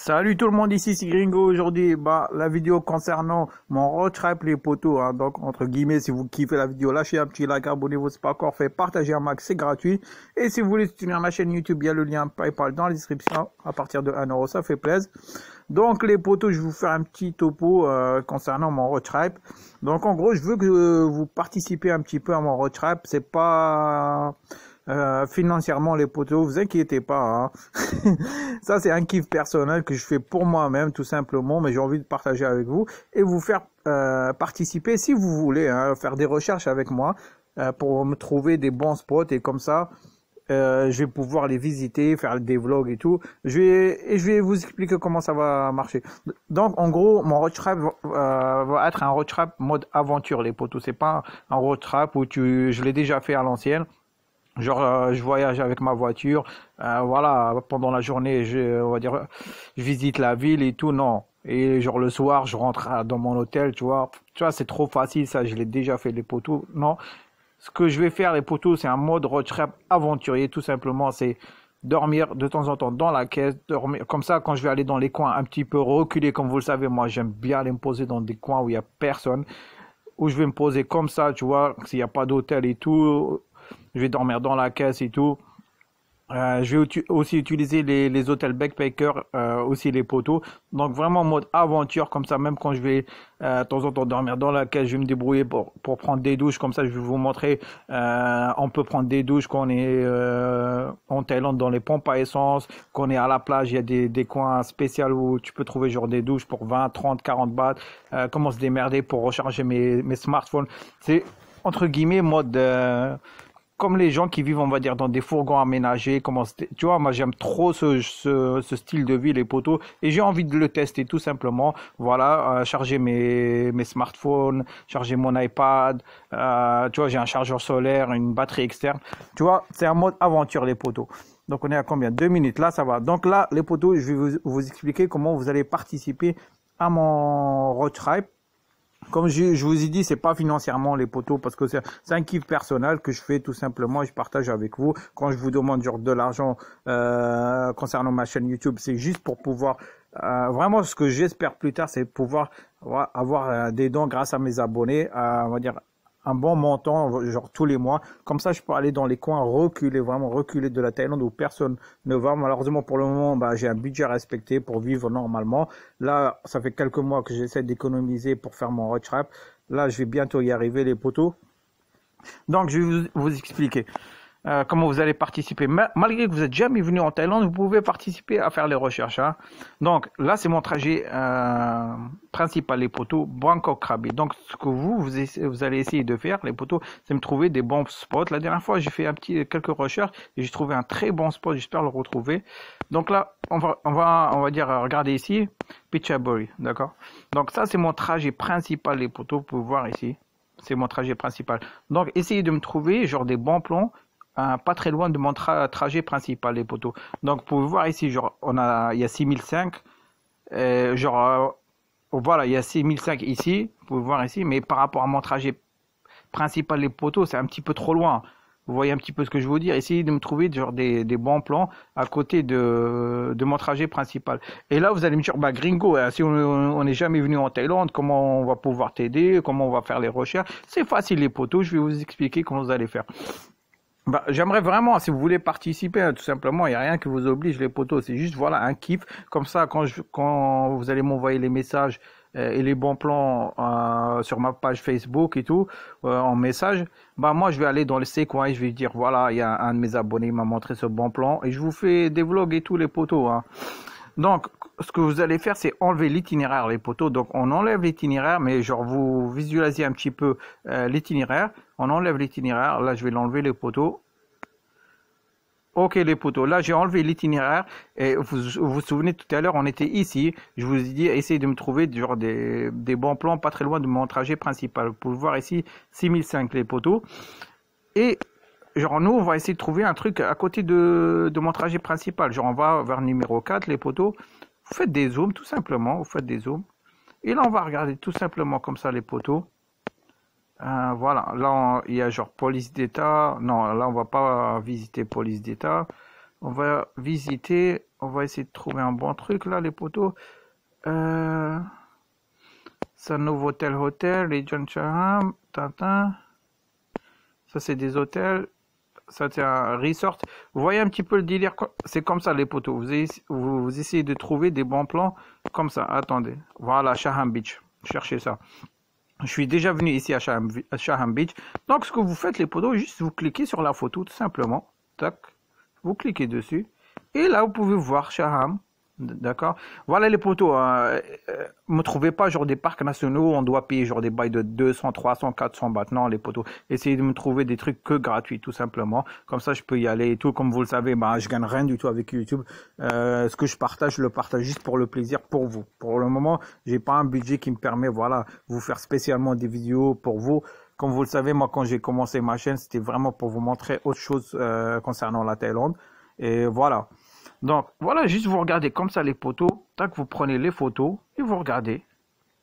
Salut tout le monde, ici c'est Gringo. Aujourd'hui, la vidéo concernant mon road trip les poteaux, hein. Donc, entre guillemets, si vous kiffez la vidéo, lâchez un petit like, abonnez-vous, c'est pas encore fait, partagez un max, c'est gratuit. Et si vous voulez soutenir ma chaîne YouTube, il y a le lien PayPal dans la description, à partir de 1 €, ça fait plaisir. Donc, les poteaux, je vais vous faire un petit topo concernant mon road trip. Donc, en gros, je veux que vous participez un petit peu à mon road trip. C'est pas... financièrement les poteaux, vous inquiétez pas, hein. Ça c'est un kiff personnel que je fais pour moi-même tout simplement, mais j'ai envie de partager avec vous et vous faire participer si vous voulez, hein, faire des recherches avec moi pour me trouver des bons spots et comme ça je vais pouvoir les visiter, faire des vlogs et tout. Je vais vous expliquer comment ça va marcher. Donc en gros mon road trip va être un road trip mode aventure les poteaux. C'est pas un road trip où je l'ai déjà fait à l'ancienne. Genre, je voyage avec ma voiture, voilà, pendant la journée, on va dire, je visite la ville et tout, non. Et genre le soir, je rentre dans mon hôtel, tu vois. Tu vois, c'est trop facile, ça, je l'ai déjà fait les poteaux, non. Ce que je vais faire les poteaux, c'est un mode road trip aventurier, tout simplement, c'est dormir de temps en temps dans la caisse, dormir comme ça quand je vais aller dans les coins un petit peu reculés, comme vous le savez, moi j'aime bien aller me poser dans des coins où il y a personne, où je vais me poser comme ça, tu vois, s'il n'y a pas d'hôtel et tout. Je vais dormir dans la caisse et tout. Je vais aussi utiliser les hôtels backpacker, aussi les poteaux. Donc vraiment en mode aventure, comme ça, même quand je vais de temps en temps dormir dans la caisse, je vais me débrouiller pour prendre des douches. Comme ça, je vais vous montrer, on peut prendre des douches quand on est en Thaïlande dans les pompes à essence, quand on est à la plage, il y a des coins spéciaux où tu peux trouver genre des douches pour 20, 30, 40 bahts. Comment se démerder pour recharger mes smartphones. C'est entre guillemets mode... comme les gens qui vivent, on va dire, dans des fourgons aménagés, tu vois, moi j'aime trop ce style de vie, les poteaux, et j'ai envie de le tester tout simplement. Voilà, charger mes smartphones, charger mon iPad, tu vois, j'ai un chargeur solaire, une batterie externe. Tu vois, c'est un mode aventure, les poteaux. Donc on est à combien? 2 minutes, là ça va. Donc là, les poteaux, je vais vous expliquer comment vous allez participer à mon road trip. Comme je vous ai dit, c'est pas financièrement les poteaux parce que c'est un kiff personnel que je fais tout simplement et je partage avec vous. Quand je vous demande genre de l'argent concernant ma chaîne YouTube, c'est juste pour pouvoir vraiment ce que j'espère plus tard, c'est pouvoir avoir des dons grâce à mes abonnés, on va dire un bon montant, genre tous les mois. Comme ça, je peux aller dans les coins reculés, vraiment reculés de la Thaïlande où personne ne va. Malheureusement, pour le moment, j'ai un budget respecté pour vivre normalement. Là, ça fait quelques mois que j'essaie d'économiser pour faire mon road trip. Là, je vais bientôt y arriver, les poteaux. Donc, je vais vous expliquer comment vous allez participer. Malgré que vous n'êtes jamais venu en Thaïlande, vous pouvez participer à faire les recherches, hein. Donc là, c'est mon trajet principal, les poteaux, Bangkok Krabi. Donc ce que vous allez essayer de faire, les poteaux, c'est me trouver des bons spots. La dernière fois, j'ai fait quelques recherches et j'ai trouvé un très bon spot. J'espère le retrouver. Donc là, on va dire, regardez ici, Phetchaburi, d'accord. Donc ça, c'est mon trajet principal, les poteaux. Vous pouvez voir ici. C'est mon trajet principal. Donc, essayez de me trouver genre des bons plans pas très loin de mon trajet principal, les poteaux. Donc, vous pouvez voir ici, genre, il y a 6005. Voilà, il y a 6005 ici. Vous pouvez voir ici. Mais par rapport à mon trajet principal, les poteaux, c'est un petit peu trop loin. Vous voyez un petit peu ce que je veux dire. Essayez de me trouver genre des bons plans à côté de mon trajet principal. Et là, vous allez me dire, Gringo, si on n'est jamais venu en Thaïlande, comment on va pouvoir t'aider? Comment on va faire les recherches? C'est facile, les poteaux. Je vais vous expliquer comment vous allez faire. J'aimerais vraiment, si vous voulez participer, hein, tout simplement, il n'y a rien qui vous oblige, les poteaux. C'est juste, voilà, un kiff. Comme ça, quand vous allez m'envoyer les messages et les bons plans sur ma page Facebook et tout, en message, moi, je vais aller dans ces coins et je vais dire, voilà, il y a un de mes abonnés qui m'a montré ce bon plan et je vous fais des vlogs et tout, les poteaux, hein. Donc, ce que vous allez faire, c'est enlever l'itinéraire, les poteaux. Donc, on enlève l'itinéraire, mais genre, vous visualisez un petit peu l'itinéraire. On enlève l'itinéraire. Là, je vais l'enlever, les poteaux. Ok, les poteaux. Là, j'ai enlevé l'itinéraire. Et vous souvenez, tout à l'heure, on était ici. Je vous ai dit, essayez de me trouver genre des bons plans pas très loin de mon trajet principal. Vous pouvez voir ici, 6005, les poteaux. Et... genre, nous, on va essayer de trouver un truc à côté de mon trajet principal. Genre, on va vers numéro 4, les poteaux. Vous faites des zooms, tout simplement. Vous faites des zooms. Et là, on va regarder tout simplement comme ça, les poteaux. Voilà. Là, il y a genre police d'État. Non, là, on va pas visiter police d'État. On va visiter, on va essayer de trouver un bon truc là, les potos. Ça, nouveau hôtel, les John Chaham, Tintin. Ça, c'est des hôtels. Ça, c'est un resort. Vous voyez un petit peu le délire. C'est comme ça, les potos. Vous essayez de trouver des bons plans comme ça. Attendez. Voilà, Shaham Beach. Cherchez ça. Je suis déjà venu ici à Shaham Beach. Donc, ce que vous faites, les potos, juste vous cliquez sur la photo, tout simplement. Tac. Vous cliquez dessus. Et là, vous pouvez voir Shaham. D'accord. Voilà les potos. Me trouvez pas genre des parcs nationaux où on doit payer genre des bails de 200, 300, 400 bahts. Non, les potos. Essayez de me trouver des trucs que gratuits, tout simplement. Comme ça, je peux y aller et tout. Comme vous le savez, bah, je gagne rien du tout avec YouTube. Ce que je partage, je le partage juste pour le plaisir, pour vous. Pour le moment, j'ai pas un budget qui me permet, voilà, vous faire spécialement des vidéos pour vous. Comme vous le savez, moi, quand j'ai commencé ma chaîne, c'était vraiment pour vous montrer autre chose concernant la Thaïlande. Et voilà. Donc, voilà, juste vous regardez comme ça les potos. Tac, vous prenez les photos et vous regardez.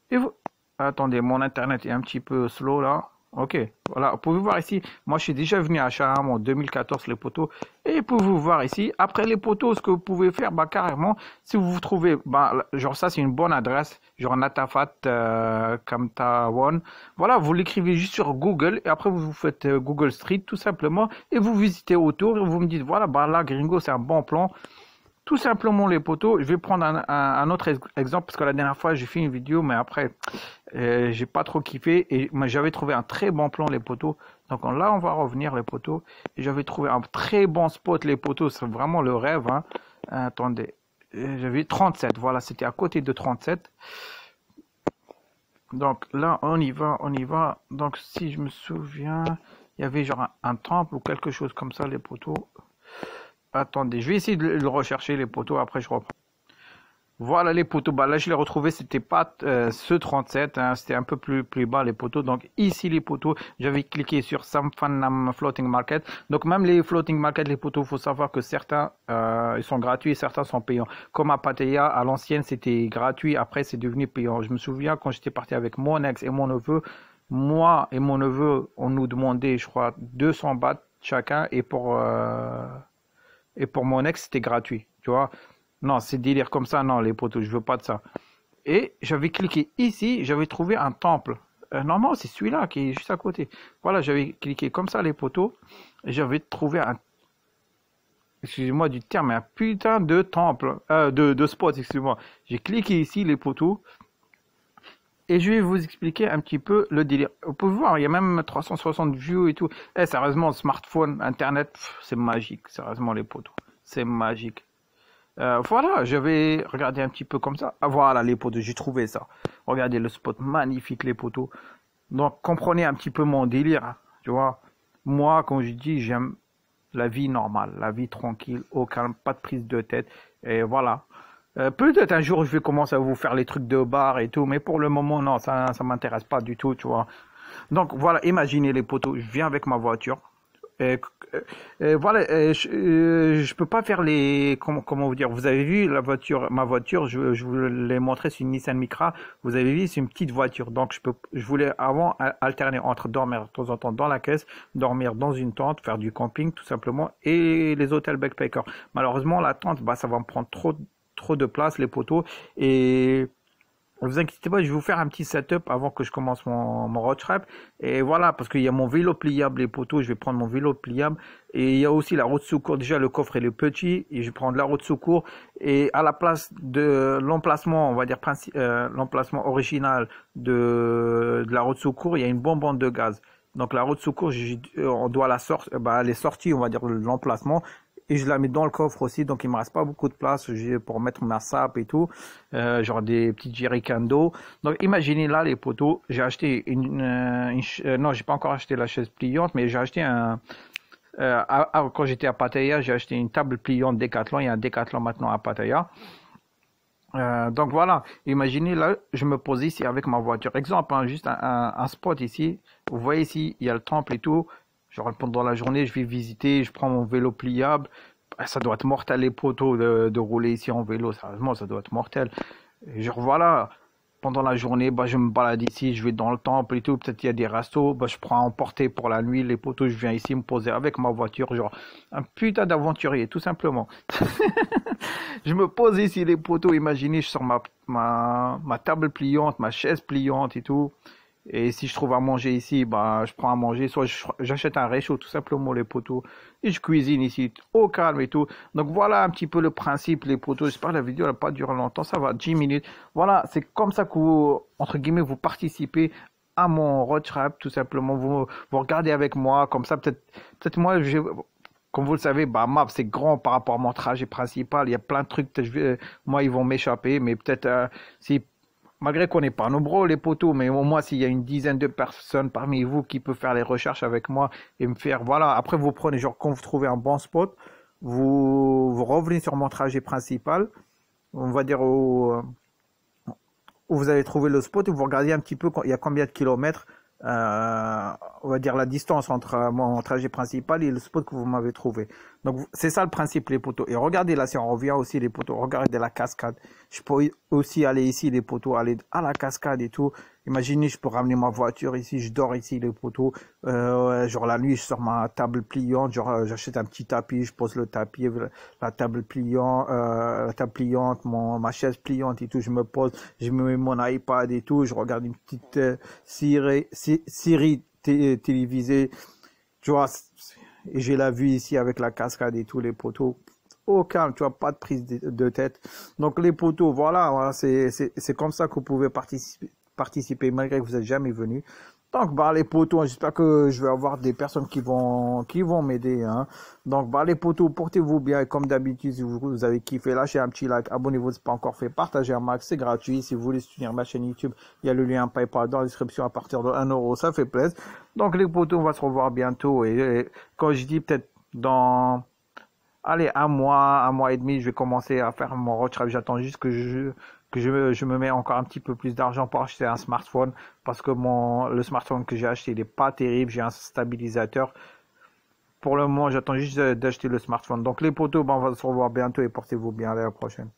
Et vous... Attendez, mon internet est un petit peu slow là. Ok, voilà, vous pouvez voir ici. Moi, je suis déjà venu à Shaham en 2014, les potos. Et vous pouvez voir ici. Après les potos, ce que vous pouvez faire, bah carrément, si vous vous trouvez, bah, genre ça, c'est une bonne adresse. Genre Natafat Kamtawan. Voilà, vous l'écrivez juste sur Google. Et après, vous faites Google Street, tout simplement. Et vous visitez autour. Et vous me dites, voilà, bah là, Gringo, c'est un bon plan. Tout simplement les potos, je vais prendre un autre exemple parce que la dernière fois j'ai fait une vidéo mais après j'ai pas trop kiffé et j'avais trouvé un très bon plan les potos. Donc là on va revenir les potos et j'avais trouvé un très bon spot les potos, c'est vraiment le rêve. Hein. Attendez, j'avais 37, voilà c'était à côté de 37. Donc là on y va, on y va. Donc si je me souviens, il y avait genre un temple ou quelque chose comme ça les potos. Attendez, je vais essayer de le rechercher les potos, après je reprends. Voilà les potos, bah là je l'ai retrouvé, c'était pas ce 37, hein, c'était un peu plus bas les potos. Donc ici les potos, j'avais cliqué sur Samfanam Floating Market. Donc même les Floating Market, les potos, faut savoir que certains ils sont gratuits et certains sont payants. Comme à Pattaya, à l'ancienne c'était gratuit, après c'est devenu payant. Je me souviens quand j'étais parti avec mon ex et mon neveu, moi et mon neveu, on nous demandait je crois 200 bahts chacun et pour mon ex, c'était gratuit, tu vois. Non, c'est délire comme ça, non, les potos, je veux pas de ça. Et j'avais cliqué ici, j'avais trouvé un temple. Normalement, c'est celui-là qui est juste à côté. Voilà, j'avais cliqué comme ça, les potos, et j'avais trouvé un... Excusez-moi du terme, un putain de temple, de spot, excusez-moi. J'ai cliqué ici, les potos, et je vais vous expliquer un petit peu le délire. Vous pouvez voir, il y a même 360 views et tout. Eh, sérieusement, smartphone, internet, c'est magique. Sérieusement, les potos, c'est magique. Voilà, je vais regarder un petit peu comme ça. Ah, voilà, les potos, j'ai trouvé ça. Regardez le spot magnifique, les potos. Donc, comprenez un petit peu mon délire, hein, tu vois. Moi, comme je dis, j'aime la vie normale, la vie tranquille, au calme, pas de prise de tête. Et voilà. Peut-être un jour je vais commencer à vous faire les trucs de bar et tout, mais pour le moment non, ça m'intéresse pas du tout, tu vois. Donc voilà, imaginez les potos, je viens avec ma voiture. Voilà, je peux pas faire les comment vous dire. Vous avez vu la voiture, ma voiture, je vous l'ai montré, c'est une Nissan Micra. Vous avez vu, c'est une petite voiture, donc je voulais avant alterner entre dormir de temps en temps dans la caisse, dormir dans une tente, faire du camping tout simplement, et les hôtels backpacker. Malheureusement la tente, bah ça va me prendre trop de place les potos et ne vous inquiétez pas, je vais vous faire un petit setup avant que je commence mon road trip. Et voilà, parce qu'il y a mon vélo pliable, les potos, je vais prendre mon vélo pliable. Et il y a aussi la roue de secours. Déjà, le coffre est petit et je vais prendre la roue de secours. Et à la place de l'emplacement, on va dire l'emplacement original de la roue de secours, il y a une bonbonne de gaz. Donc la roue de secours, on doit elle est sortie, on va dire, de l'emplacement. Et je la mets dans le coffre aussi, donc il me reste pas beaucoup de place pour mettre ma sape et tout, genre des petites jerrycans d'eau. Donc imaginez là les potos, j'ai acheté non, j'ai pas encore acheté la chaise pliante, mais j'ai acheté quand j'étais à Pattaya, j'ai acheté une table pliante Decathlon. Il y a un Decathlon maintenant à Pattaya. Donc voilà, imaginez là, je me pose ici avec ma voiture. Exemple, hein, juste un spot ici. Vous voyez ici, il y a le temple et tout. Genre pendant la journée, je vais visiter, je prends mon vélo pliable. Ça doit être mortel les potos de rouler ici en vélo. Sérieusement, ça doit être mortel. Et genre voilà, pendant la journée, bah, je me balade ici, je vais dans le temple et tout, peut-être il y a des restos, bah, je prends à emporter pour la nuit, les potos, je viens ici me poser avec ma voiture, genre un putain d'aventurier, tout simplement. Je me pose ici, les potos, imaginez, je sors ma table pliante, ma chaise pliante et tout. Et si je trouve à manger ici, bah, je prends à manger, soit j'achète un réchaud, tout simplement, les poteaux, et je cuisine ici, au calme et tout. Donc voilà un petit peu le principe, les poteaux. J'espère que la vidéo n'a pas duré longtemps, ça va, 10 minutes. Voilà, c'est comme ça que vous, entre guillemets, vous participez à mon road trip, tout simplement. Vous regardez avec moi, comme ça, peut-être moi, comme vous le savez, bah, map, c'est grand par rapport à mon trajet principal. Il y a plein de trucs, moi, ils vont m'échapper, mais peut-être, si malgré qu'on n'est pas nombreux les poteaux, mais au moins s'il y a une dizaine de personnes parmi vous qui peuvent faire les recherches avec moi et me faire, voilà, après vous prenez, genre quand vous trouvez un bon spot, vous revenez sur mon trajet principal, on va dire où vous avez trouvé le spot et vous regardez un petit peu il y a combien de kilomètres, on va dire la distance entre mon trajet principal et le spot que vous m'avez trouvé. Donc c'est ça le principe les poteaux. Et regardez là, si on revient aussi les poteaux, regardez la cascade. Je peux aussi aller ici les poteaux, aller à la cascade et tout. Imaginez, je peux ramener ma voiture ici, je dors ici les poteaux. Genre la nuit, je sors ma table pliante, genre j'achète un petit tapis, je pose le tapis, la table pliante, ma chaise pliante et tout, je me pose, je me mets mon iPad et tout, je regarde une petite série télévisée, tu vois, et j'ai la vue ici avec la cascade et tous les poteaux. Au calme, tu vois, pas de prise de tête. Donc les poteaux, voilà c'est comme ça que vous pouvez participer malgré que vous n'êtes jamais venu. Donc bah les poteaux, j'espère que je vais avoir des personnes qui vont m'aider. Hein. Donc bah les poteaux, portez-vous bien et comme d'habitude, si vous avez kiffé, lâchez un petit like, abonnez-vous si ce n'est pas encore fait, partagez un max, c'est gratuit. Si vous voulez soutenir ma chaîne YouTube, il y a le lien PayPal dans la description à partir de 1 €, ça fait plaisir. Donc les poteaux, on va se revoir bientôt et quand je dis peut-être dans allez, un mois et demi, je vais commencer à faire mon road trip. J'attends juste que je me mets encore un petit peu plus d'argent pour acheter un smartphone parce que le smartphone que j'ai acheté, il n'est pas terrible. J'ai un stabilisateur. Pour le moment, j'attends juste d'acheter le smartphone. Donc les potos, ben, on va se revoir bientôt et portez-vous bien. À la prochaine.